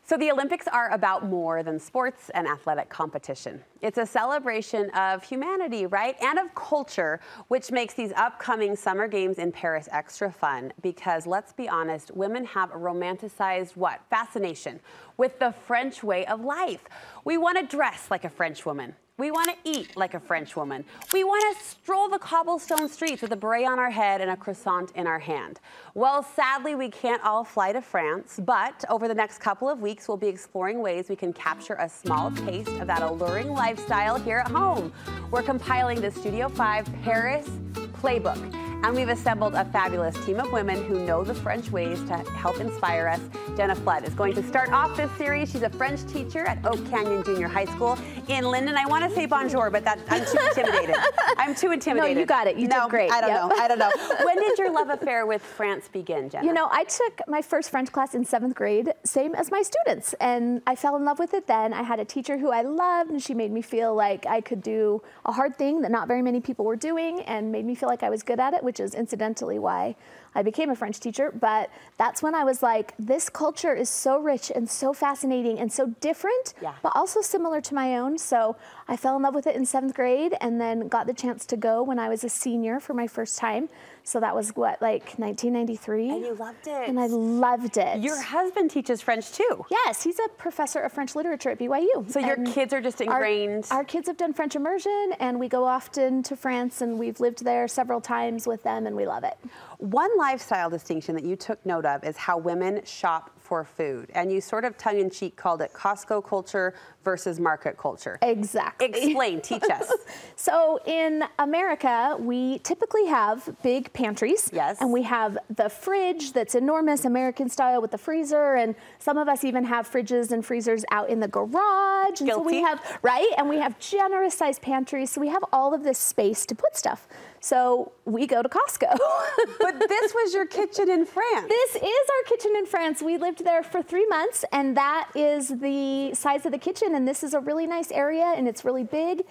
So the Olympics are about more than sports and athletic competition. It's a celebration of humanity, right? And of culture, which makes these upcoming Summer Games in Paris extra fun because, let's be honest, women have a romanticized what? Fascination with the French way of life. We want to dress like a French woman. We want to eat like a French woman. We want to stroll the cobblestone streets with a beret on our head and a croissant in our hand. Well, sadly, we can't all fly to France, but over the next couple of weeks, we'll be exploring ways we can capture a small taste of that alluring lifestyle here at home. We're compiling the Studio 5 Paris Playbook, and we've assembled a fabulous team of women who know the French ways to help inspire us. Jenna Flood is going to start off this series. She's a French teacher at Oak Canyon Junior High School in Lindon. I want to say bonjour, but I'm too intimidated. I'm too intimidated. No, you got it. You did great. I don't know. When did your love affair with France begin, Jenna? You know, I took my first French class in 7th grade, same as my students, and I fell in love with it then. I had a teacher who I loved, and she made me feel like I could do a hard thing that not very many people were doing, and made me feel like I was good at it, which is incidentally why I became a French teacher. But that's when I was like, this culture is so rich and so fascinating and so different, but also similar to my own. So I fell in love with it in 7th grade and then got the chance to go when I was a senior for my first time. So that was what, like 1993? And you loved it. And I loved it. Your husband teaches French too. Yes, he's a professor of French literature at BYU. So your kids are just ingrained. Our kids have done French immersion, and we go often to France, and we've lived there several times with them, and we love it. One lifestyle distinction that you took note of is how women shop for food, and you sort of tongue-in-cheek called it Costco culture versus market culture. Exactly. Explain, teach us. So in America, we typically have big pantries. Yes. And we have the fridge that's enormous, American style with the freezer, and some of us even have fridges and freezers out in the garage. And Guilty. So we have, right? And we have generous sized pantries, so we have all of this space to put stuff. So we go to Costco. But this was your kitchen in France. This is our kitchen in France. We lived there for 3 months, and that is the size of the kitchen. And this is a really nice area, and it's really big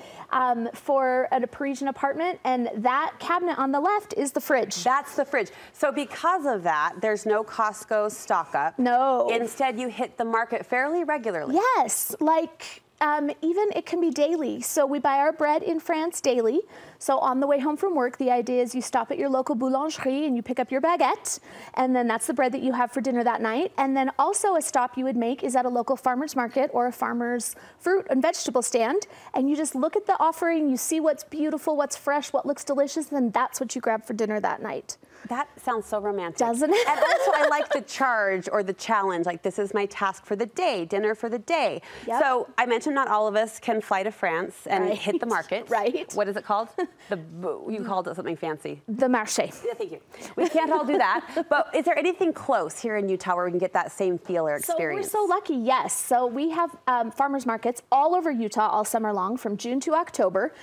for a Parisian apartment. And that cabinet on the left is the fridge. That's the fridge. So because of that, there's no Costco stock up. No. Instead, you hit the market fairly regularly. Yes, like even it can be daily. So we buy our bread in France daily. So on the way home from work, the idea is you stop at your local boulangerie and you pick up your baguette, and then that's the bread that you have for dinner that night. And then also a stop you would make is at a local farmer's market or a farmer's fruit and vegetable stand, and you just look at the offering, you see what's beautiful, what's fresh, what looks delicious, and that's what you grab for dinner that night. That sounds so romantic. Doesn't it? And also I like the charge or the challenge, like this is my task for the day, dinner for the day. Yep. So I mentioned not all of us can fly to France and hit the market. Right. What is it called? You called it something fancy. The marché. Yeah, thank you. We can't all do that. But is there anything close here in Utah where we can get that same feel or experience? So we're so lucky, yes. So we have farmers markets all over Utah all summer long from June to October.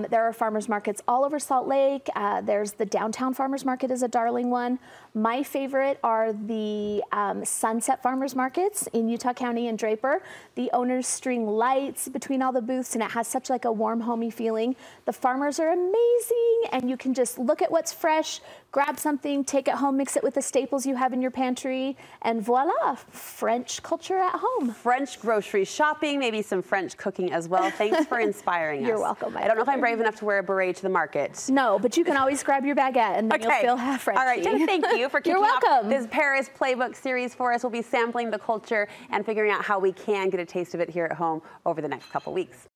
There are farmers markets all over Salt Lake. There's the downtown farmers market is a darling one. My favorite are the Sunset farmers markets in Utah County and Draper. The owners string lights between all the booths, and it has such like a warm, homey feeling. The farmers are amazing, and you can just look at what's fresh, grab something, take it home, mix it with the staples you have in your pantry, and voila, French culture at home. French grocery shopping, maybe some French cooking as well. Thanks for inspiring us. You're welcome. I don't know if I'm brave enough to wear a beret to the market. No, but you can always grab your baguette, and then you'll feel half Frenchy. All right, Jenna, thank you for kicking off this Paris Playbook series for us. We'll be sampling the culture and figuring out how we can get a taste of it here at home over the next couple weeks.